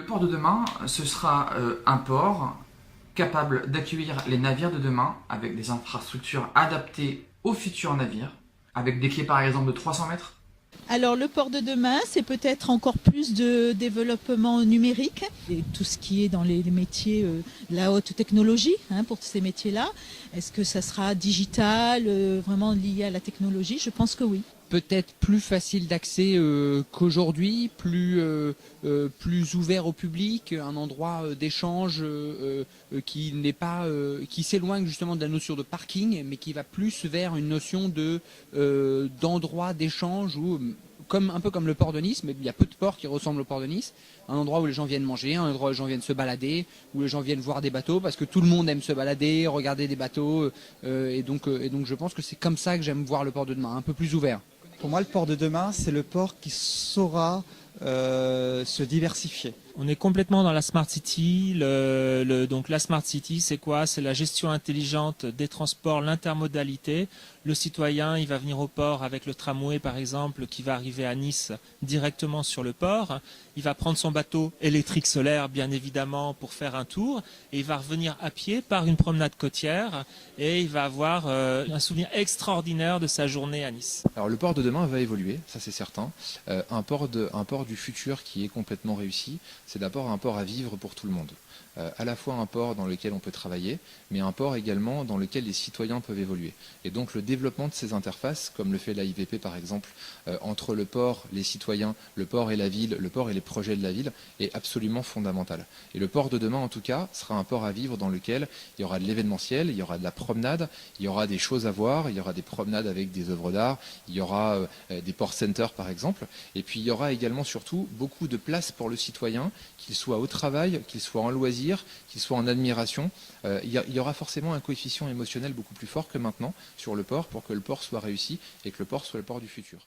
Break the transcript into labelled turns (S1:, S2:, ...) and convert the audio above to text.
S1: Le port de demain, ce sera un port capable d'accueillir les navires de demain avec des infrastructures adaptées aux futurs navires, avec des quais par exemple de 300 mètres.
S2: Alors le port de demain, c'est peut-être encore plus de développement numérique et tout ce qui est dans les métiers de la haute technologie pour ces métiers-là. Est-ce que ça sera digital, vraiment lié à la technologie? Je pense que oui.
S3: Peut-être plus facile d'accès qu'aujourd'hui, plus ouvert au public, un endroit d'échange qui n'est pas, qui s'éloigne justement de la notion de parking, mais qui va plus vers une notion d'endroit d'échange où un peu comme le port de Nice, mais il y a peu de ports qui ressemblent au port de Nice, un endroit où les gens viennent manger, un endroit où les gens viennent se balader, où les gens viennent voir des bateaux, parce que tout le monde aime se balader, regarder des bateaux, et donc je pense que c'est comme ça que j'aime voir le port de demain, un peu plus ouvert.
S4: Pour moi, le port de demain, c'est le port qui saura se diversifier.
S5: On est complètement dans la Smart City. Donc la Smart City, c'est quoi? C'est la gestion intelligente des transports, l'intermodalité. Le citoyen, il va venir au port avec le tramway, par exemple, qui va arriver à Nice directement sur le port. Il va prendre son bateau électrique solaire, bien évidemment, pour faire un tour. Et il va revenir à pied par une promenade côtière. Et il va avoir un souvenir extraordinaire de sa journée à Nice.
S6: Alors le port de demain va évoluer, ça c'est certain. Un port du futur qui est complètement réussi, c'est d'abord un port à vivre pour tout le monde. À la fois un port dans lequel on peut travailler, mais un port également dans lequel les citoyens peuvent évoluer. Et donc le développement de ces interfaces, comme le fait l'AIVP par exemple, entre le port, les citoyens, le port et la ville, le port et les projets de la ville, est absolument fondamental. Et le port de demain, en tout cas, sera un port à vivre dans lequel il y aura de l'événementiel, il y aura de la promenade, il y aura des choses à voir, il y aura des promenades avec des œuvres d'art, il y aura des port centers par exemple, et puis il y aura également surtout beaucoup de place pour le citoyen, qu'il soit au travail, qu'il soit en loisir, qu'il soit en admiration. Il y aura forcément un coefficient émotionnel beaucoup plus fort que maintenant sur le port pour que le port soit réussi et que le port soit le port du futur.